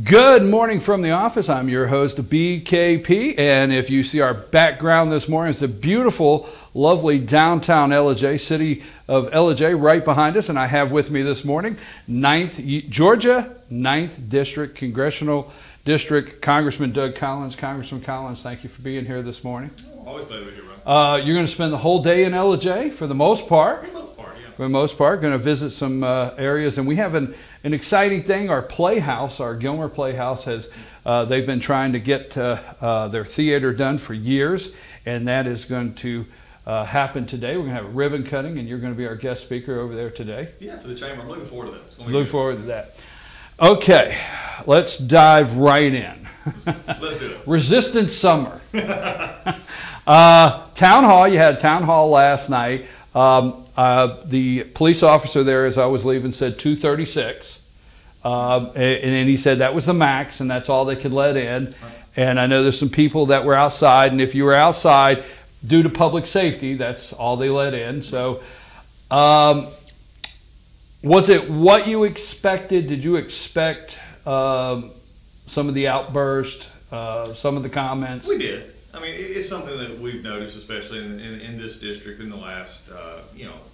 Good morning from the office. I'm your host, BKP, and if you see our background this morning, it's the beautiful, lovely downtown Ellijay, city of Ellijay, right behind us. And I have with me this morning, Georgia 9th District Congressional District Congressman Doug Collins. Congressman Collins, thank you for being here this morning. Always glad to be here, Ron. You're going to spend the whole day in Ellijay for the most part. For the most part, yeah. For the most part, going to visit some areas, and we have an exciting thing. Our Playhouse, our Gilmer Playhouse, has they've been trying to get their theater done for years, and that is going to happen today. We're going to have a ribbon cutting, and you're going to be our guest speaker over there today. Yeah, for the chamber. I'm looking forward to that. It's Look forward to that. Okay, let's dive right in. Let's do it. Resistance Summer. Town Hall, you had Town Hall last night. The police officer there, as I was leaving, said 236. And he said that was the max, and that's all they could let in. And I know there's some people that were outside, and if you were outside, due to public safety, that's all they let in. So was it what you expected? Did you expect some of the outburst, some of the comments? We did. I mean, it's something that we've noticed, especially in this district in the last,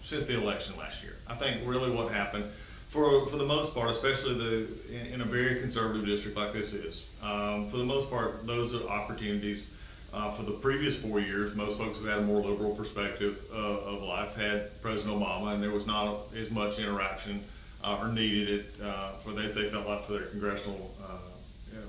since the election last year. I think really what happened, for the most part, especially in a very conservative district like this is, for the most part, those are opportunities. For the previous 4 years, most folks who had a more liberal perspective of life had President Obama, and there was not as much interaction or needed it for they felt like for their congressional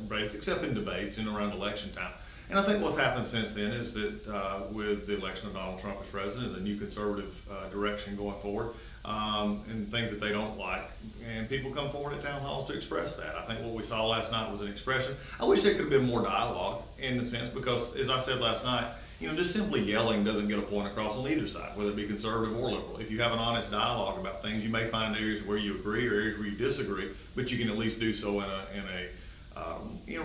base, except in debates and around election time. And I think what's happened since then is that with the election of Donald Trump as president, is a new conservative direction going forward, and things that they don't like. And people come forward at town halls to express that. I think what we saw last night was an expression. I wish there could have been more dialogue in the sense, because as I said last night, just simply yelling doesn't get a point across on either side, whether it be conservative or liberal. If you have an honest dialogue about things, you may find areas where you agree or areas where you disagree, but you can at least do so in a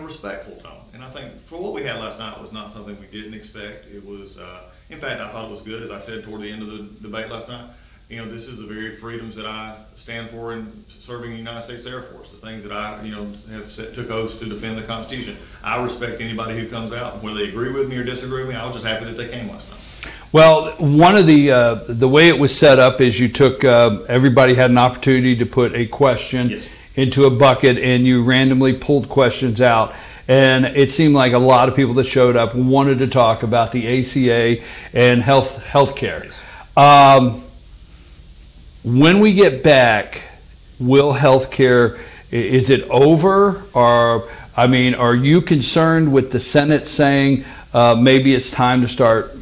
respectful tone. And I think for what we had last night was not something we didn't expect. It was, in fact, I thought it was good. As I said toward the end of the debate last night, this is the very freedoms that I stand for in serving the United States Air Force, the things that I, took oaths to defend the Constitution. I respect anybody who comes out, whether they agree with me or disagree with me. I was just happy that they came last night. Well, one of the way it was set up is you took, everybody had an opportunity to put a question. Yes. Into a bucket, and you randomly pulled questions out, and it seemed like a lot of people that showed up wanted to talk about the ACA and health care. When we get back, will health care, is it over? Or are you concerned with the Senate saying maybe it's time to start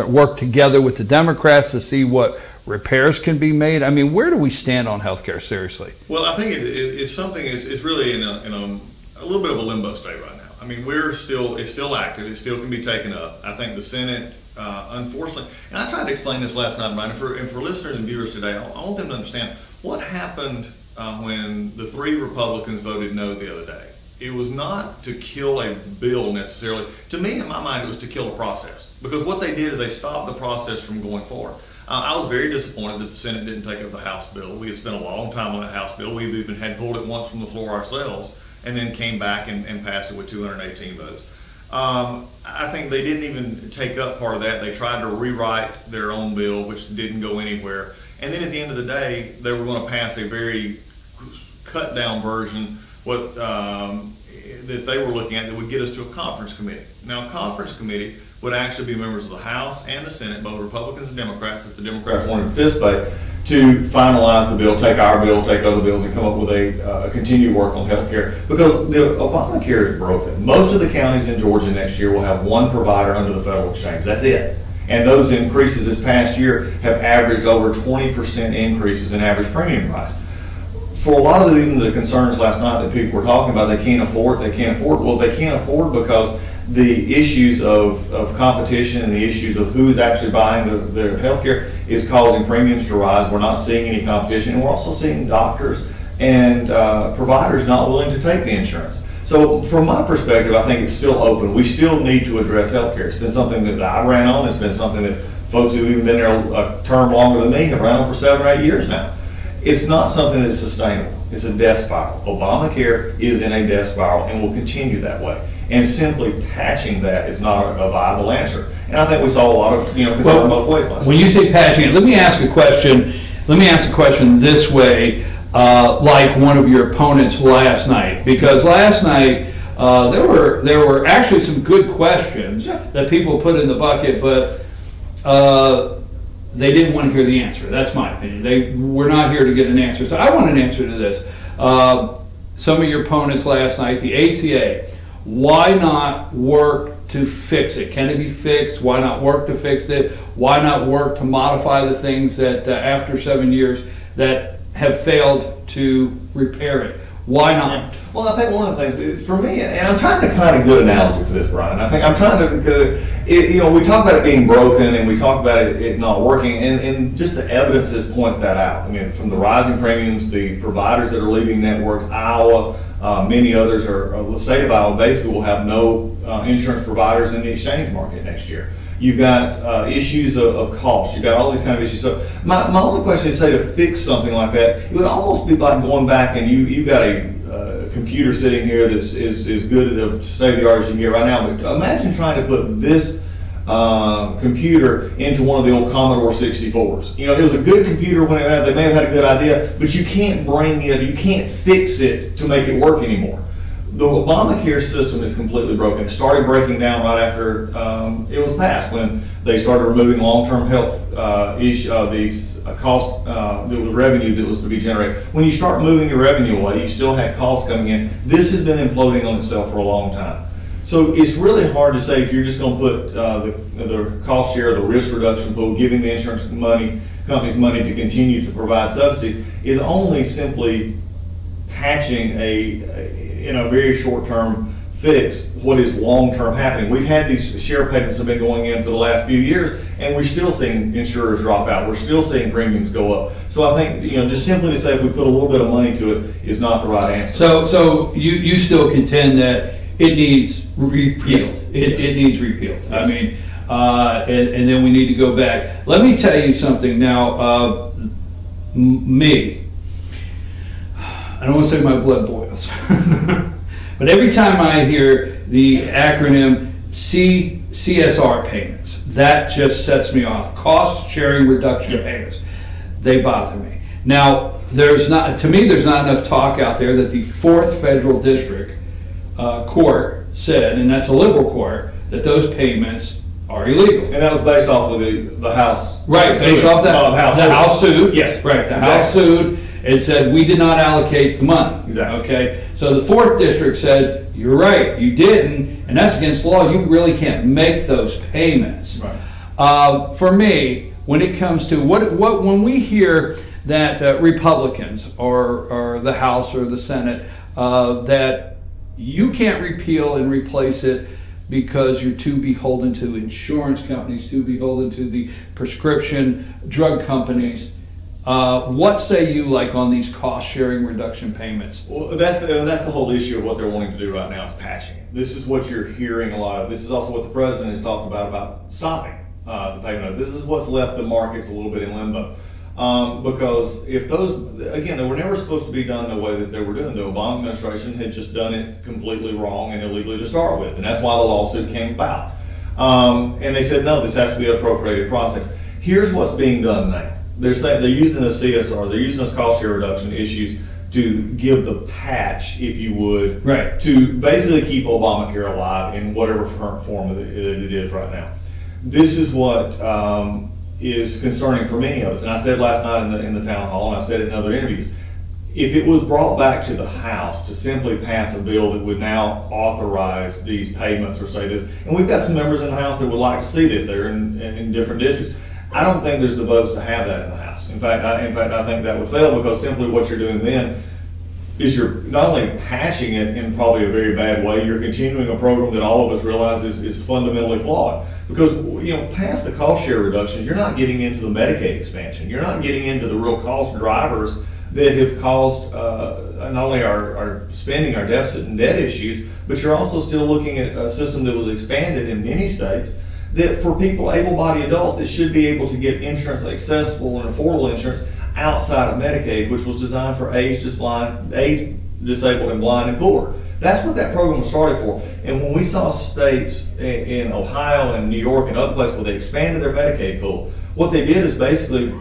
work together with the Democrats to see what repairs can be made? Where do we stand on healthcare, seriously? Well, I think it's something, it's really in a little bit of a limbo state right now. It's still active, it still can be taken up. I think the Senate, unfortunately, and I tried to explain this last night, Brian, and for listeners and viewers today, I want them to understand what happened when the 3 Republicans voted no the other day. It was not to kill a bill necessarily. To me, in my mind, it was to kill a process, because what they did is they stopped the process from going forward. I was very disappointed that the Senate didn't take up the House bill. We had spent a long time on that House bill. We've even had pulled it once from the floor ourselves, and then came back and passed it with 218 votes. I think they didn't even take up part of that. They tried to rewrite their own bill, which didn't go anywhere. And then at the end of the day, they were going to pass a very cut down version that they were looking at that would get us to a conference committee. Now, a conference committee would actually be members of the House and the Senate, both Republicans and Democrats, if the Democrats wanted to participate, to finalize the bill, take our bill, take other bills, and come up with a continued work on health care. Because the Obamacare is broken. Most of the counties in Georgia next year will have one provider under the federal exchange. That's it. And those increases this past year have averaged over 20% increases in average premium price. For a lot of even the concerns last night that people were talking about, they can't afford. Well, they can't afford because the issues of competition and the issues of who's actually buying their health care is causing premiums to rise. We're not seeing any competition, and we're also seeing doctors and providers not willing to take the insurance. So from my perspective, I think it's still open. We still need to address health care. It's been something that I ran on. It's been something that folks who've even been there a term longer than me have ran on for 7 or 8 years now. it's not something that's sustainable. It's a death spiral. Obamacare is in a death spiral and will continue that way. And simply patching that is not a viable answer. And I think we saw a lot of concern both ways last when night. you say patching it, let me ask a question. Let me ask a question this way, like one of your opponents last night, because last night there were actually some good questions that people put in the bucket, but they didn't want to hear the answer. That's my opinion. They were not here to get an answer. So I want an answer to this. Some of your opponents last night, the ACA, why not work to fix it? Can it be fixed? Why not work to fix it? Why not work to modify the things that after 7 years that have failed to repair it? Why not? Well, I think one of the things is, for me, and I'm trying to find a good analogy for this, Brian. I think I'm trying to, because we talk about it being broken and we talk about it not working, and just the evidences point that out. I mean, from the rising premiums, the providers that are leaving networks, Iowa, many others the state of Iowa basically will have no insurance providers in the exchange market next year. You've got issues of cost. You've got all these kind of issues. So my only question is, say, to fix something like that, it would almost be like going back and you've got a computer sitting here that's is good at state of the art as you can get right now. But imagine trying to put this computer into one of the old Commodore 64s. It was a good computer when they may have had a good idea, but you can't you can't fix it to make it work anymore. The Obamacare system is completely broken. It started breaking down right after it was passed, when they started removing long-term health these costs, the revenue that was to be generated. When you start moving your revenue away, you still had costs coming in. This has been imploding on itself for a long time. So it's really hard to say if you're just going to put the cost share, the risk reduction pool, giving the insurance companies money to continue to provide subsidies, is only simply patching in a very short-term fix what is long-term happening. We've had these share payments have been going in for the last few years, and we're still seeing insurers drop out. We're still seeing premiums go up. So I think just simply to say if we put a little bit of money to it is not the right answer. So you still contend that it needs repealed. Yes. It needs repealed. Yes. I mean, and then we need to go back. Let me tell you something now. I don't want to say my blood boils, but every time I hear the acronym CSR payments, that just sets me off. Cost sharing reduction payments. They bother me. Now, there's not enough talk out there that the 4th Federal District Court said, and that's a liberal court, that those payments are illegal. And that was based off of the House. Right, based off the House sued. Yes. Right, the House sued. It said we did not allocate the money. Exactly. Okay. So the 4th district said, you're right, you didn't, and that's against law. You really can't make those payments. Right. For me, when it comes to when we hear that Republicans or the House or the Senate that you can't repeal and replace it because you're too beholden to insurance companies, too beholden to the prescription drug companies. What say you on these cost-sharing reduction payments? Well, that's the whole issue of what they're wanting to do right now is patching it. This is what you're hearing a lot of. This is also what the president has talked about stopping the payment. This is what's left the markets a little bit in limbo. Because if those, again, they were never supposed to be done the way that they were doing. The Obama administration had just done it completely wrong and illegally to start with, and that's why the lawsuit came about. And they said, no, this has to be an appropriated process. Here's what's being done now. They're saying they're using a CSR, they're using those cost share reduction issues to give the patch, if you would, right, to basically keep Obamacare alive in whatever current form it is right now. This is what is concerning for many of us, and I said last night in the town hall, and I've said it in other interviews. If it was brought back to the House to simply pass a bill that would now authorize these payments or say this, and we've got some members in the House that would like to see this, they're in different districts. I don't think there's the votes to have that in the House. In fact, I think that would fail because simply what you're doing then is you're not only patching it in probably a very bad way, you're continuing a program that all of us realize is fundamentally flawed. Because past the cost share reductions, you're not getting into the Medicaid expansion. You're not getting into the real cost drivers that have caused not only our spending, our deficit and debt issues, but you're also still looking at a system that was expanded in many states that for people, able-bodied adults that should be able to get insurance, accessible and affordable insurance, outside of Medicaid, which was designed for age disabled and blind and poor. That's what that program was started for. And when we saw states in Ohio and New York and other places where they expanded their Medicaid pool, what they did is basically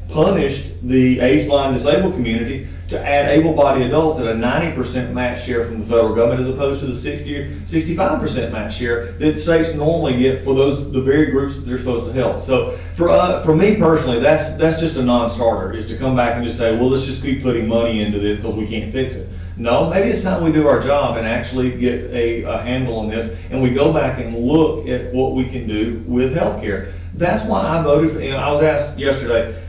punished the age blind disabled community to add able-bodied adults at a 90% match share from the federal government, as opposed to the 60 or 65% match share that states normally get for the very groups that they're supposed to help. So for me personally, that's just a non-starter, is to come back and just say, well, let's just keep putting money into this because we can't fix it. No, maybe it's time we do our job and actually get a handle on this, and we go back and look at what we can do with healthcare. That's why I voted for, I was asked yesterday,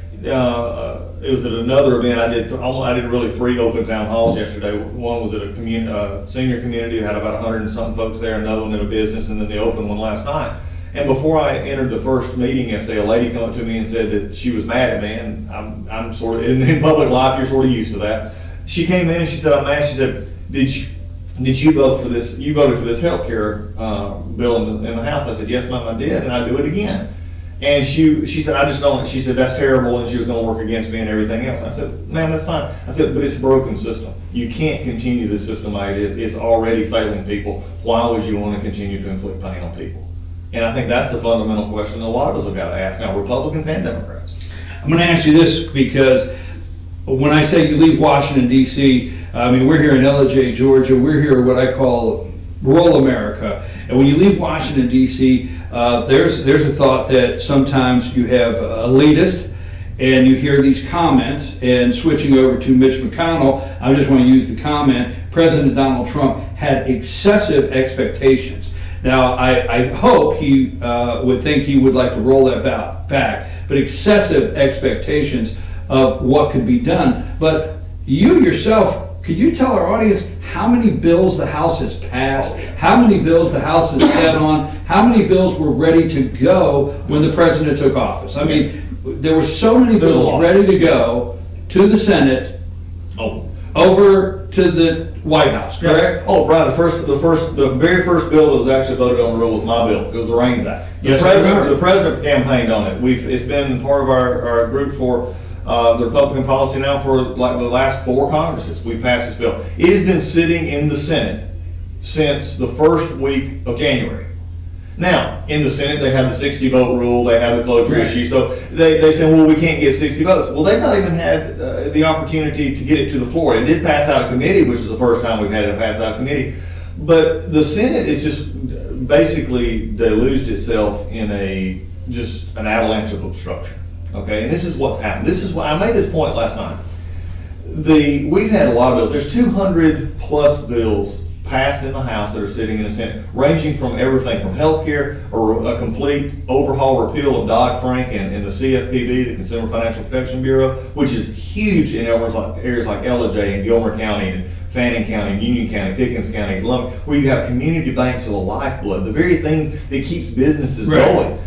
it was at another event. I did really 3 open town halls yesterday. One was at a senior community, had about 100 and something folks there, another one in a business, and then the open one last night. And before I entered the first meeting yesterday, a lady came up to me and said that she was mad at me, and I'm sort of, in public life, you're sort of used to that. She came in and she said, I'm mad. She said, did you vote for this? You voted for this health care bill in the House. I said, yes, ma'am, I did, and I do it again. And she said, I just don't. She said, that's terrible, and she was going to work against me and everything else. I said, ma'am, that's fine. I said, but it's a broken system. You can't continue the system like it is. It's already failing people. Why would you want to continue to inflict pain on people? And I think that's the fundamental question a lot of us have got to ask now, Republicans and Democrats. I'm going to ask you this, because when I say you leave Washington, D.C., I mean, we're here in LJ, Georgia. We're here what I call rural America. And when you leave Washington, D.C., there's a thought that sometimes you have elitist, and you hear these comments, and switching over to Mitch McConnell, I just want to use the comment, President Donald Trump had excessive expectations. Now, I hope he would think he would like to roll that back, but excessive expectations of what could be done. But you yourself, could you tell our audience how many bills the House has passed, how many bills the House has set on, how many bills were ready to go when the president took office? I mean, there were so many bills ready to go to the Senate, over to the White House, correct? Yeah. Oh, right. The very first bill that was actually voted on the roll was my bill. It was the REINS Act. The president campaigned on it. It's been part of our group for the Republican policy now for like the last 4 Congresses. We passed this bill. It has been sitting in the Senate since the first week of January. Now, in the Senate, they have the 60-vote rule, they have the cloture issue, so they say, well, we can't get 60 votes. Well, they've not even had the opportunity to get it to the floor. It did pass out of committee, which is the first time we've had it pass out of committee. But the Senate is just basically deluged itself in just an avalanche of obstruction. Okay, and this is what's happened. This is why I made this point last night. We've had a lot of bills. There's 200 plus bills passed in the House that are sitting in the Senate, ranging from everything from health care, or a complete overhaul repeal of Dodd-Frank and the CFPB, the Consumer Financial Protection Bureau, which is huge in areas like LJ and Gilmer County and Fannin County, Union County, Pickens County, where you have community banks of the lifeblood, the very thing that keeps businesses going.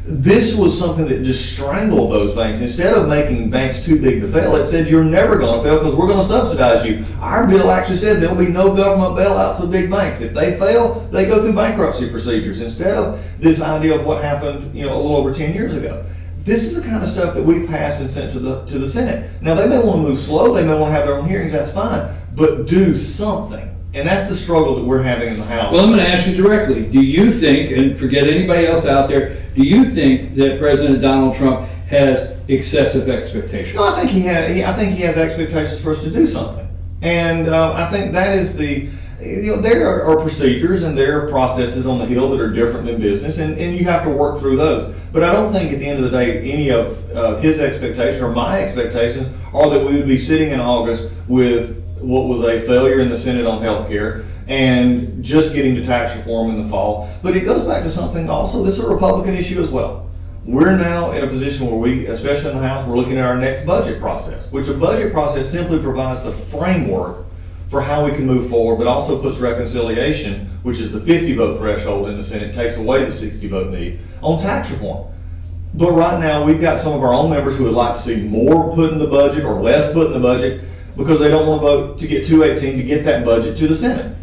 This was something that just strangled those banks. Instead of making banks too big to fail, it said you're never going to fail because we're going to subsidize you. Our bill actually said there'll be no government bailouts of big banks. If they fail, they go through bankruptcy procedures instead of this idea of what happened, a little over 10 years ago. This is the kind of stuff that we passed and sent to the Senate. Now, they may want to move slow, they may want to have their own hearings, that's fine, but do something. And that's the struggle that we're having in the House. Well, I'm going to ask you directly. Do you think, and forget anybody else out there, do you think that President Donald Trump has excessive expectations? No, I think he has expectations for us to do something. And I think that is there are procedures and there are processes on the Hill that are different than business, and you have to work through those. But I don't think at the end of the day any of his expectations or my expectations are that we would be sitting in August with what was a failure in the Senate on health care and just getting to tax reform in the fall. But it goes back to something also, this is a Republican issue as well. We're now in a position where we, especially in the House, we're looking at our next budget process, which a budget process simply provides the framework for how we can move forward, but also puts reconciliation, which is the 50-vote threshold in the Senate, takes away the 60-vote need, on tax reform. But right now, we've got some of our own members who would like to see more put in the budget or less put in the budget, because they don't want to vote to get 218 to get that budget to the Senate.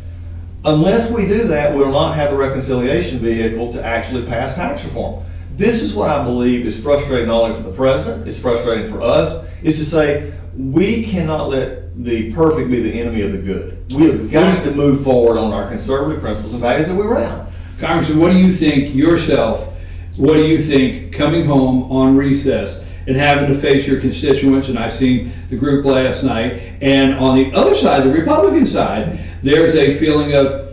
Unless we do that, we will not have the reconciliation vehicle to actually pass tax reform. This is what I believe is frustrating not only for the president, it's frustrating for us, is to say we cannot let the perfect be the enemy of the good. We have got to move forward on our conservative principles and values that we were on. Congressman, what do you think yourself, what do you think coming home on recess and having to face your constituents, and I seen the group last night, and on the other side, the Republican side, there's a feeling of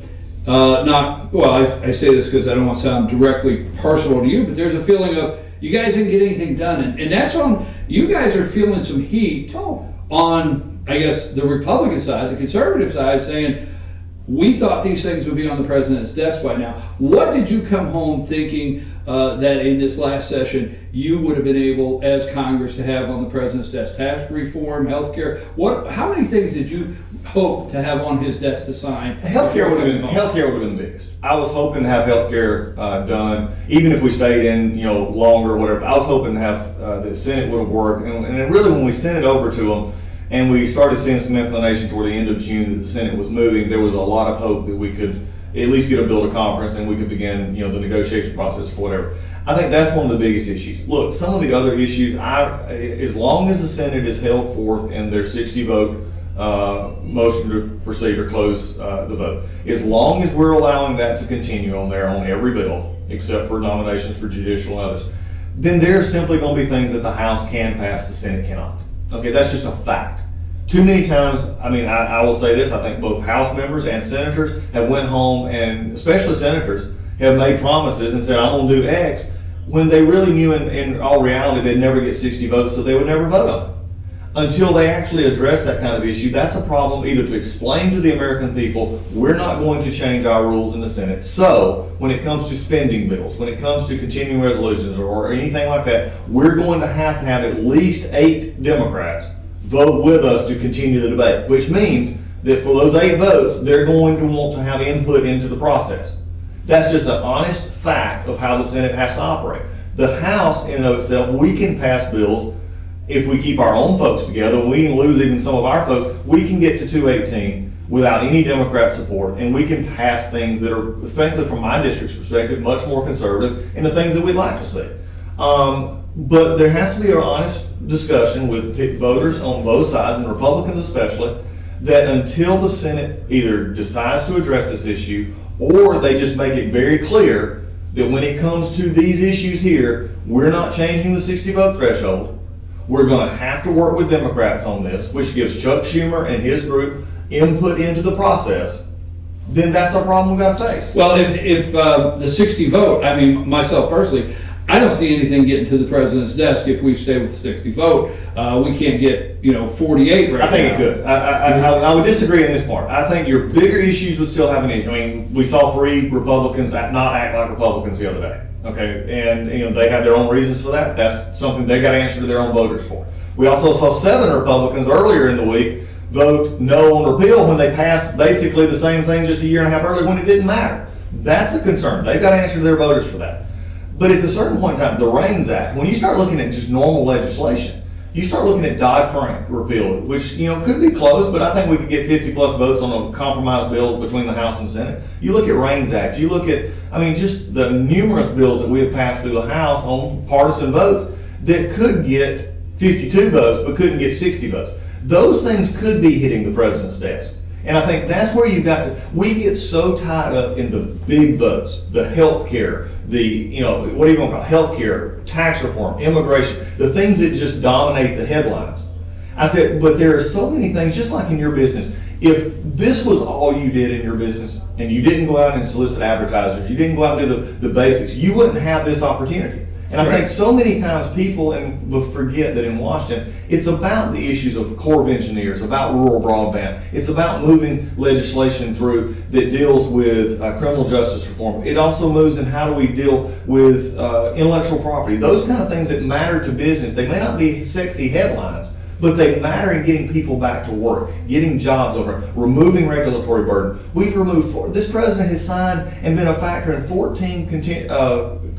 I say this because I don't want to sound directly personal to you, but there's a feeling of you guys didn't get anything done, and that's on, you guys are feeling some heat on, I guess, the Republican side, the conservative side, saying, we thought these things would be on the president's desk by now. What did you come home thinking that in this last session you would have been able, as Congress, to have on the president's desk? Tax reform, health care. How many things did you hope to have on his desk to sign? Healthcare would have been the biggest. I was hoping to have healthcare done, even if we stayed in, longer or whatever. I was hoping to have the Senate would have worked, and really when we sent it over to them, and we started seeing some inclination toward the end of June that the Senate was moving, there was a lot of hope that we could at least get a bill to conference and we could begin, the negotiation process for whatever. I think that's one of the biggest issues. Look, some of the other issues, as long as the Senate is held forth in their 60-vote motion to proceed or close the vote, as long as we're allowing that to continue on every bill, except for nominations for judicial and others, then there are simply going to be things that the House can pass, the Senate cannot. Okay, that's just a fact. Too many times, I will say this, I think both House members and senators have went home, and especially senators, have made promises and said, I'm going to do X, when they really knew in all reality they'd never get 60 votes, so they would never vote on it. Until they actually address that kind of issue, that's a problem either to explain to the American people, we're not going to change our rules in the Senate. So when it comes to spending bills, when it comes to continuing resolutions or anything like that, we're going to have at least 8 Democrats vote with us to continue the debate, which means that for those 8 votes, they're going to want to have input into the process. That's just an honest fact of how the Senate has to operate. The House, in and of itself, we can pass bills if we keep our own folks together, and we can lose even some of our folks. We can get to 218 without any Democrat support, and we can pass things that are, frankly, from my district's perspective, much more conservative and the things that we'd like to see. But there has to be an honest discussion with voters on both sides, and Republicans especially, that until the Senate either decides to address this issue or they just make it very clear that when it comes to these issues here, we're not changing the 60-vote threshold. We're going to have to work with Democrats on this, which gives Chuck Schumer and his group input into the process. Then that's a problem we've got to face. Well, if the 60 vote, myself personally, I don't see anything getting to the president's desk if we stay with the 60 vote. We can't get 48 right now. I think it could. I would disagree in this part. I think your bigger issues would still have an issue. We saw 3 Republicans not act like Republicans the other day. Okay, and they have their own reasons for that. That's something they got to answer to their own voters for. We also saw 7 Republicans earlier in the week vote no on repeal when they passed basically the same thing just a year and a half earlier when it didn't matter. That's a concern. They've got to answer to their voters for that. But at a certain point in time, the REINS Act, when you start looking at just normal legislation, you start looking at Dodd-Frank repeal, which could be close, but I think we could get 50+ votes on a compromise bill between the House and Senate. You look at REINS Act, you look at, just the numerous bills that we have passed through the House on partisan votes that could get 52 votes but couldn't get 60 votes. Those things could be hitting the president's desk. And I think that's where we get so tied up in the big votes, the health care, what do you want to call it? Health care, tax reform, immigration, the things that just dominate the headlines. I said, but there are so many things, just like in your business. If this was all you did in your business and you didn't go out and solicit advertisers, you didn't go out and do the basics, you wouldn't have this opportunity. And I think so many times people will forget that in Washington, it's about the issues of Corps of Engineers, about rural broadband. It's about moving legislation through that deals with criminal justice reform. It also moves in how do we deal with intellectual property. Those kind of things that matter to business. They may not be sexy headlines, but they matter in getting people back to work, getting jobs over, removing regulatory burden. We've removed, this president has signed and been a factor in 14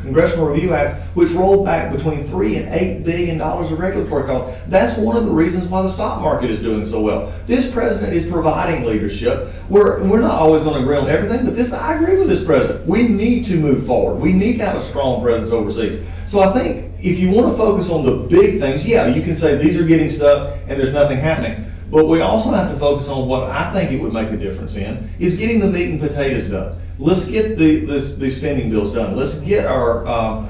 congressional review acts, which rolled back between $3 and $8 billion of regulatory costs. That's one of the reasons why the stock market is doing so well. This president is providing leadership. We're not always going to agree on everything, but I agree with this president. We need to move forward. We need to have a strong presence overseas. So I think if you want to focus on the big things, yeah, you can say these are getting stuck and there's nothing happening. But we also have to focus on what I think it would make a difference in, is getting the meat and potatoes done. Let's get the spending bills done. Let's get our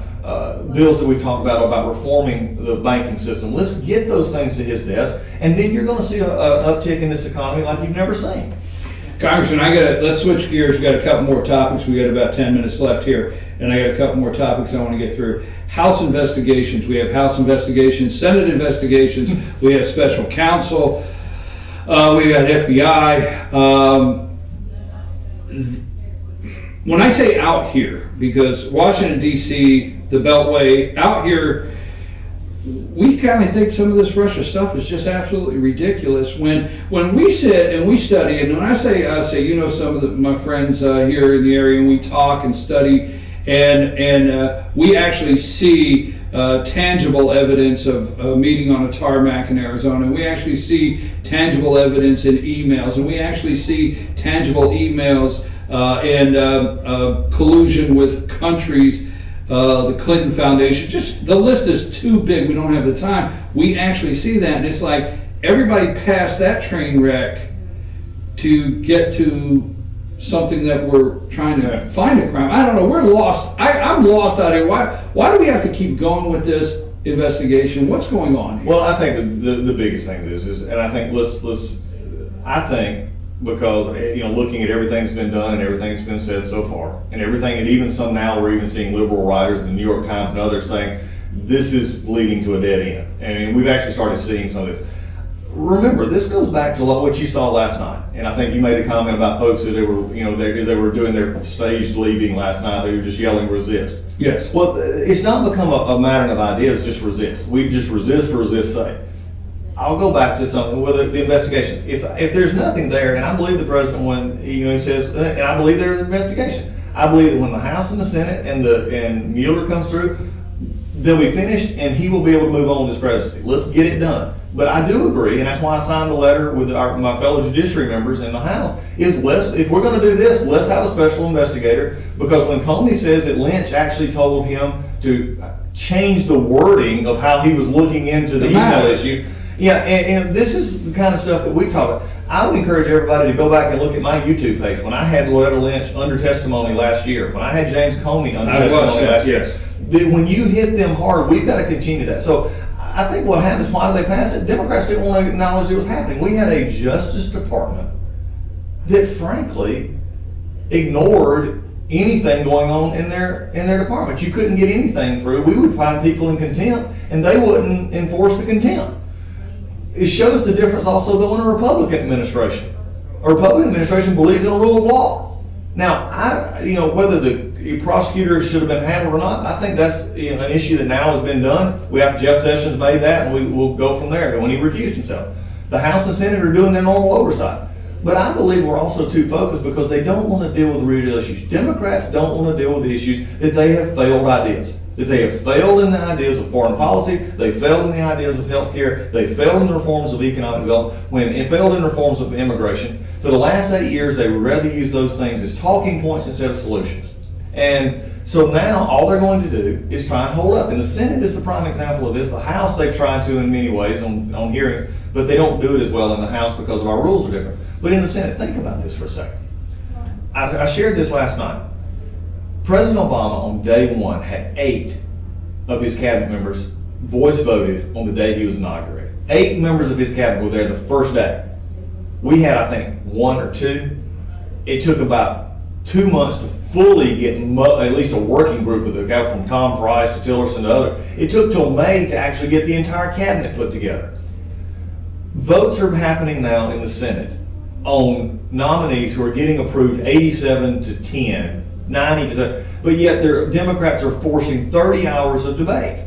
bills that we've talked about reforming the banking system. Let's get those things to his desk, and then you're going to see an uptick in this economy like you've never seen. Congressman, let's switch gears. We got a couple more topics. We got about 10 minutes left here, and I got a couple more topics I want to get through. House investigations. We have House investigations, Senate investigations. We have special counsel. We got FBI. When I say out here, because Washington, D.C., the Beltway, out here, we kind of think some of this Russia stuff is just absolutely ridiculous. When we sit and we study, and when I say us, you know, some of my friends here in the area, and we talk and study, and we actually see tangible evidence of a meeting on a tarmac in Arizona. We actually see tangible evidence in emails, and we actually see tangible emails and collusion with countries, the Clinton Foundation. Just the list is too big. We don't have the time. We actually see that, and it's like everybody passed that train wreck to get to something that we're trying to find a crime. I don't know. We're lost. I'm lost out here. Why do we have to keep going with this investigation? What's going on here? Well, I think the biggest thing is, and I think I think because, you know, looking at everything that's been done and everything that's been said so far, and everything, and even some now we're even seeing liberal writers in the New York Times and others saying this is leading to a dead end. And we've actually started seeing some of this. Remember, this goes back to what you saw last night, and I think you made a comment about folks that they were, you know, as they were doing their stage leaving last night, they were just yelling resist. Yes. Well, it's not become a matter of ideas, just resist. We just resist for resist's sake. I'll go back to something with the investigation. If there's nothing there, and I believe the president when he says, and I believe there's an investigation. I believe that when the House and the Senate and Mueller comes through, they'll be finished, and he will be able to move on with his presidency. Let's get it done. But I do agree, and that's why I signed the letter with my fellow judiciary members in the House, if we're going to do this, let's have a special investigator, because when Comey says that Lynch actually told him to change the wording of how he was looking into the email issue, yeah, and this is the kind of stuff that we've talked about. I would encourage everybody to go back and look at my YouTube page. When I had Loretta Lynch under testimony last year, when I had James Comey under testimony last year, when you hit them hard, we've got to continue that. So I think what happens, why did they pass it? Democrats didn't want to acknowledge it was happening. We had a Justice Department that frankly ignored anything going on in their department. You couldn't get anything through. We would find people in contempt, and they wouldn't enforce the contempt. It shows the difference also though in a Republican administration. A Republican administration believes in a rule of law. Now, whether the prosecutor should have been handled or not, I think that's an issue that now has been done. Jeff Sessions made that, and we'll go from there when he recused himself. The House and Senate are doing their normal oversight. But I believe we're also too focused because they don't want to deal with the real issues. Democrats don't want to deal with the issues that they have failed ideas. That they have failed in the ideas of foreign policy, they failed in the ideas of health care, they failed in the reforms of economic development, and failed in reforms of immigration. For the last 8 years, they would rather use those things as talking points instead of solutions. And so now all they're going to do is try and hold up. And the Senate is the prime example of this. The House, they've tried to in many ways on hearings, but they don't do it as well in the House because of our rules are different. But in the Senate, think about this for a second. I shared this last night. President Obama on day one had 8 of his cabinet members voice voted on the day he was inaugurated. 8 members of his cabinet were there the first day. We had, I think, 1 or 2. It took about 2 months to fully get at least a working group with the guy from Tom Price to Tillerson to other. It took till May to actually get the entire cabinet put together. Votes are happening now in the Senate on nominees who are getting approved 87 to 10. 90 to, but yet the Democrats are forcing 30 hours of debate.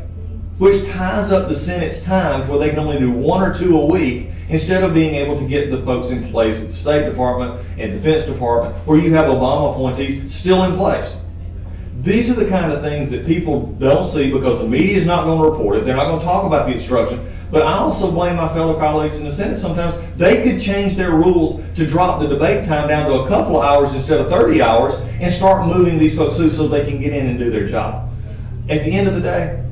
which ties up the Senate's time to where they can only do 1 or 2 a week instead of being able to get the folks in place at the State Department and Defense Department where you have Obama appointees still in place. These are the kind of things that people don't see because the media is not going to report it. They're not going to talk about the obstruction. But I also blame my fellow colleagues in the Senate sometimes. They could change their rules to drop the debate time down to a couple of hours instead of 30 hours and start moving these folks through so they can get in and do their job. At the end of the day,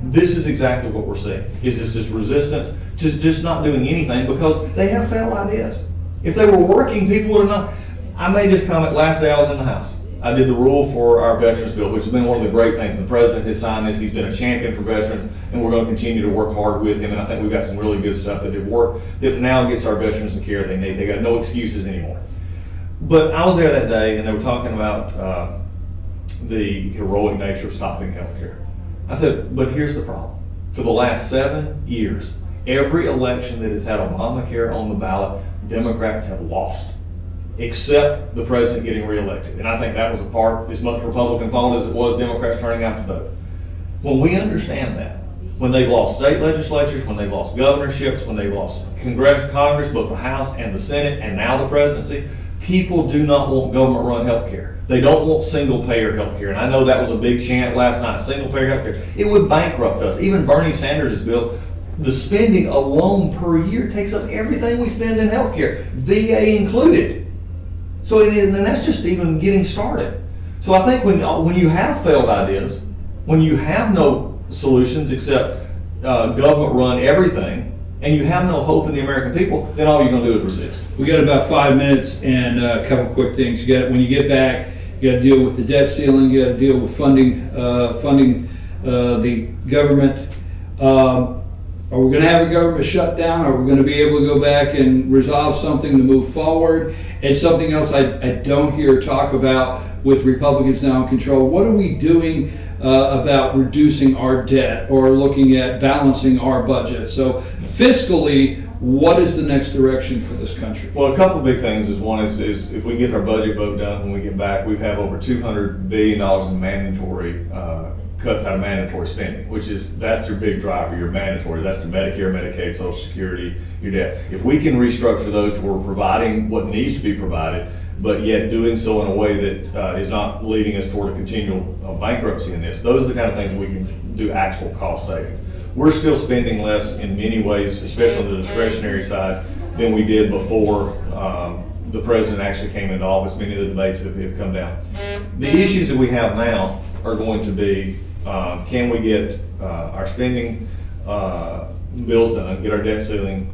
this is exactly what we're seeing, is this resistance to just not doing anything because they have failed ideas. If they were working, people would have not. I made this comment last day I was in the House. I did the rule for our veterans bill, which has been one of the great things. The president has signed this. He's been a champion for veterans, and we're going to continue to work hard with him. And I think we've got some really good stuff that did work that now gets our veterans the care they need. They got no excuses anymore. But I was there that day, and they were talking about the heroic nature of stopping health care. I said, but here's the problem. For the last 7 years, every election that has had Obamacare on the ballot, Democrats have lost, except the president getting reelected. And I think that was a part, as much Republican fault as it was Democrats turning out to vote. When we understand that, when they've lost state legislatures, when they've lost governorships, when they've lost Congress, both the House and the Senate, and now the presidency, people do not want government-run health care. They don't want single-payer health care. And I know that was a big chant last night, single-payer health care. It would bankrupt us. Even Bernie Sanders' bill, the spending alone per year takes up everything we spend in health care, VA included. So and that's just even getting started. So I think when you have failed ideas, when you have no solutions except government-run everything, and you have no hope in the American people, then all you're going to do is resist. We got about 5 minutes and a couple quick things. When you get back, you got to deal with the debt ceiling. You got to deal with funding the government. Are we going to have a government shutdown? Are we going to be able to go back and resolve something to move forward? And something else I don't hear talk about with Republicans now in control. What are we doing about reducing our debt or looking at balancing our budget? So fiscally, what is the next direction for this country? Well, a couple of big things is one is if we get our budget vote done when we get back, we have over $200 billion in mandatory cuts out of mandatory spending, that's their big driver, your mandatories. That's the Medicare, Medicaid, Social Security, your debt. If we can restructure those to where we're providing what needs to be provided, but yet doing so in a way that is not leading us toward a continual bankruptcy in this, those are the kind of things we can do actual cost savings. We're still spending less in many ways, especially on the discretionary side, than we did before the president actually came into office. Many of the debates have come down. The issues that we have now are going to be, can we get our spending bills done, get our debt ceiling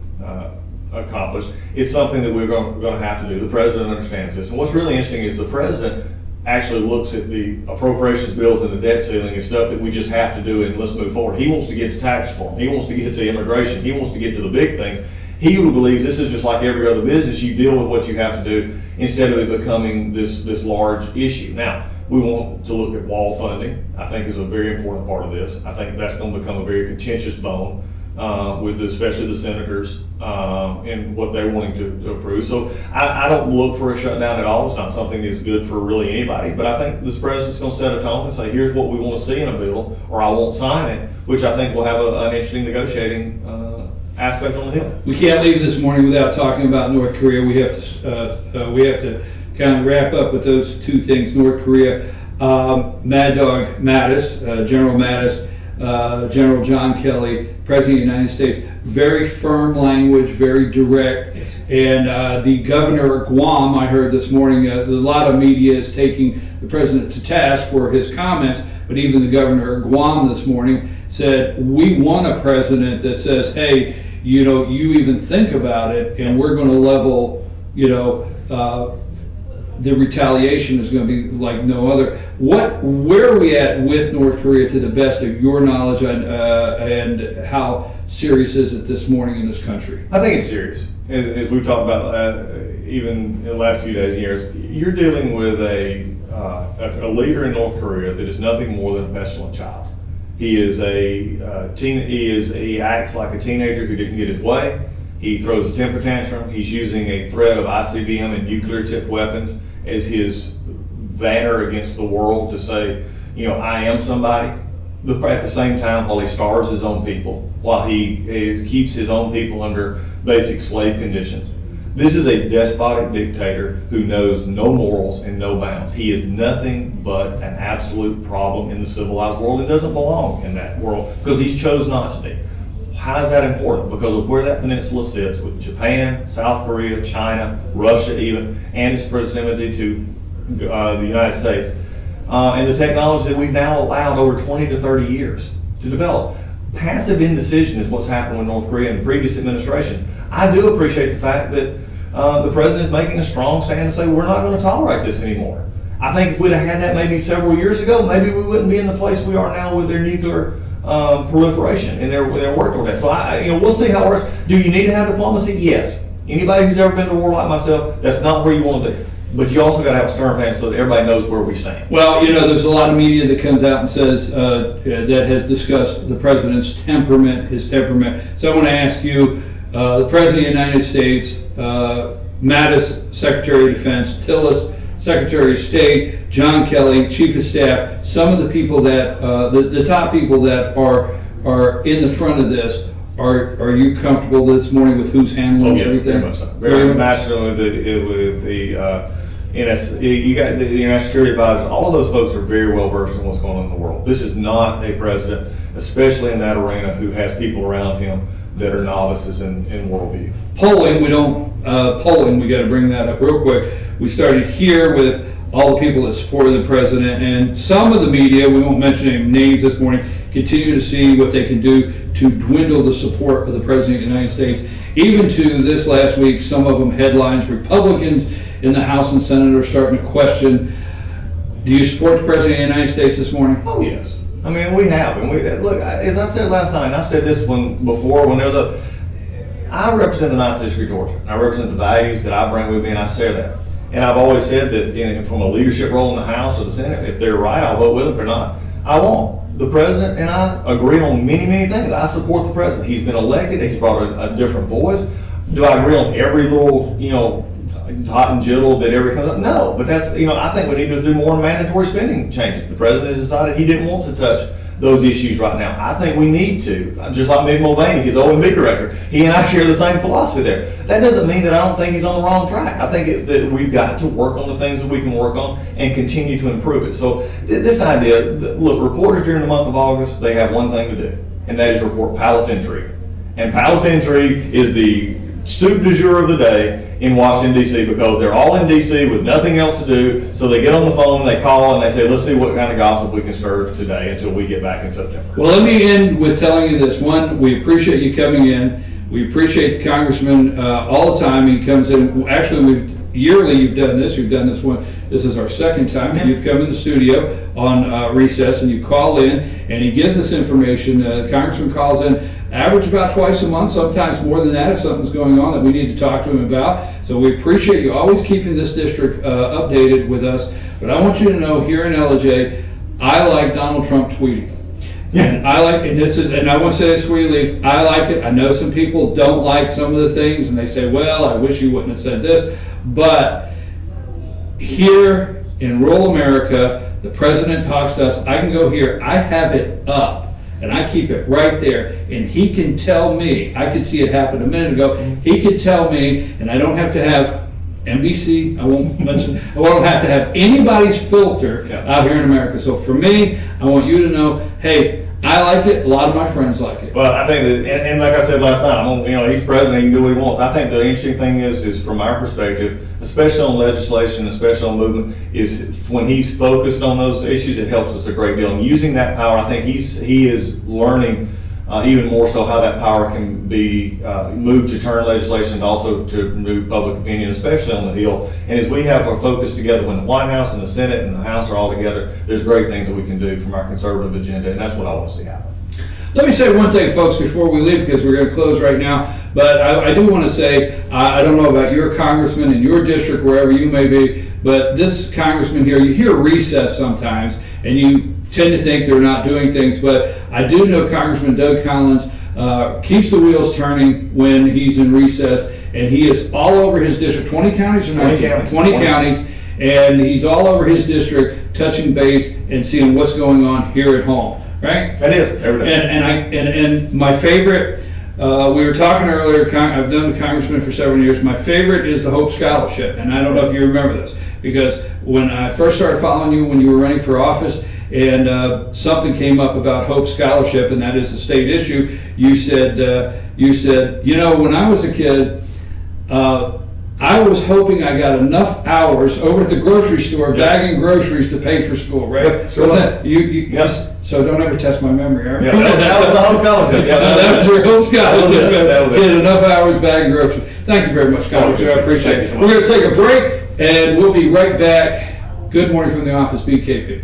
accomplished? It's something that we're going to have to do. The president understands this. And what's really interesting is the president actually looks at the appropriations bills and the debt ceiling as stuff that we just have to do and let's move forward. He wants to get to tax reform. He wants to get to immigration. He wants to get to the big things. He believes this is just like every other business. You deal with what you have to do instead of it becoming this large issue. Now, we want to look at wall funding, I think is a very important part of this. I think that's going to become a very contentious bone with especially the senators and what they're wanting to approve. So I don't look for a shutdown at all. It's not something that's good for really anybody, but I think this president's going to set a tone and say, here's what we want to see in a bill, or I won't sign it, which I think will have an interesting negotiating aspect on the Hill. We can't leave this morning without talking about North Korea. We have to kind of wrap up with those two things. North Korea, Mad Dog Mattis, General Mattis, General John Kelly, President of the United States, very firm language, very direct. Yes. And the governor of Guam, I heard this morning, a lot of media is taking the president to task for his comments, but even the governor of Guam this morning said, we want a president that says, hey, you even think about it, and we're going to level, the retaliation is going to be like no other. Where are we at with North Korea to the best of your knowledge, and how serious is it this morning in this country? I think it's serious. As we've talked about even in the last few days and years, you're dealing with a leader in North Korea that is nothing more than a petulant child. He acts like a teenager who didn't get his way. He throws a temper tantrum. He's using a threat of ICBM and nuclear-tipped weapons as his banner against the world to say, I am somebody. at the same time, while he starves his own people, while he keeps his own people under basic slave conditions. This is a despotic dictator who knows no morals and no bounds. He is nothing but an absolute problem in the civilized world and doesn't belong in that world because he's chose not to be. How is that important? Because of where that peninsula sits with Japan, South Korea, China, Russia even, and its proximity to the United States. And the technology that we've now allowed over 20 to 30 years to develop. Passive indecision is what's happened with North Korea and previous administrations. I do appreciate the fact that the president is making a strong stand to say we're not going to tolerate this anymore. I think if we'd have had that maybe several years ago, maybe we wouldn't be in the place we are now with their nuclear proliferation and their work toward that. So we'll see how it works. Do you need to have diplomacy? Yes. Anybody who's ever been to war like myself, that's not where you want to be. But you also got to have a stern hand so that everybody knows where we stand. Well, there's a lot of media that comes out and says that has discussed the president's temperament, his temperament. So I want to ask you, the President of the United States, Mattis, Secretary of Defense, Tillis, Secretary of State, John Kelly, Chief of Staff, some of the people that, the top people that are in the front of this, are you comfortable this morning with who's handling everything? Very much so. Very much so with the you got the national security advisors. All of those folks are very well versed in what's going on in the world. This is not a president, especially in that arena, who has people around him that are novices in worldview. Polling, we got to bring that up real quick. We started here with all the people that supported the president, and some of the media, we won't mention any names this morning, continue to see what they can do to dwindle the support for the president of the United States. Even to this last week, some of them headlines, Republicans in the House and Senate are starting to question, do you support the president of the United States this morning? Oh, yes. I mean, we have. And look, as I said last night, and I've said this before, when there's I represent the 9th District of Georgia. I represent the values that I bring with me, and I share that. And I've always said that from a leadership role in the House or the Senate, if they're right, I'll vote with them. If they're not, I won't. The president and I agree on many, many things. I support the president. He's been elected. He's brought a different voice. Do I agree on every little, hot and jittle that ever comes up? No, but that's, I think we need to do more mandatory spending changes. The president has decided he didn't want to touch those issues right now. I think we need to, just like Mick Mulvaney, his O&B director, he and I share the same philosophy there. That doesn't mean that I don't think he's on the wrong track. I think it's that we've got to work on the things that we can work on and continue to improve it. So this idea, look, reporters during the month of August, they have one thing to do, and that is report palace intrigue. And palace intrigue is the soup du jour of the day in Washington, D.C., because they're all in D.C. with nothing else to do. So they get on the phone and they call and they say, let's see what kind of gossip we can stir today until we get back in September. Well, let me end with telling you this. One, we appreciate you coming in. We appreciate the congressman all the time. He comes in. Actually, yearly you've done this. You've done this one. This is our second time. Yeah. You've come in the studio on recess and you call in and he gives us information. The congressman calls in average about twice a month, sometimes more than that if something's going on that we need to talk to him about. So we appreciate you always keeping this district updated with us. But I want you to know here in LJ, I like Donald Trump tweeting. Yeah. And I like, and I want to say this before you leave, I like it. I know some people don't like some of the things and they say, well, I wish you wouldn't have said this. But here in rural America, the president talks to us. I can go here. I have it up. And I keep it right there, and he can tell me, I could see it happen a minute ago, he could tell me, and I don't have to have NBC, I won't have to have anybody's filter out here in America. So for me, I want you to know, hey, I like it, a lot of my friends like it. Well, I think that, and like I said last night, he's president, he can do what he wants. I think the interesting thing is from our perspective, especially on legislation, especially on movement, is when he's focused on those issues, it helps us a great deal. And using that power, I think he is learning even more so how that power can be moved to turn legislation and also to move public opinion, especially on the Hill. And as we have our focus together, when the White House and the Senate and the House are all together, there's great things that we can do from our conservative agenda, and that's what I want to see happen. Let me say one thing, folks, before we leave, because we're going to close right now. But I do want to say, I don't know about your congressman in your district, wherever you may be, but this congressman here, you hear recess sometimes, and you tend to think they're not doing things. But I do know Congressman Doug Collins keeps the wheels turning when he's in recess, and he is all over his district. 20 counties or 19? 20 counties, and he's all over his district, touching base and seeing what's going on here at home. right? That is, every day. And my favorite, we were talking earlier, I've done the congressman for several years. My favorite is the Hope Scholarship, and I don't know if you remember this, because when I first started following you when you were running for office, and something came up about Hope Scholarship, and that is a state issue, you said, you know, when I was a kid, I was hoping I got enough hours over at the grocery store bagging groceries to pay for school, right? Yep, sure. Yes. So don't ever test my memory. Right? Yeah, that was the Hope Scholarship. Yeah, that was your Hope Scholarship. That was it. Get enough hours bagging groceries. Thank you very much, Congressman. I appreciate it. We're going to take a break, and we'll be right back. Good morning from the office, BKP.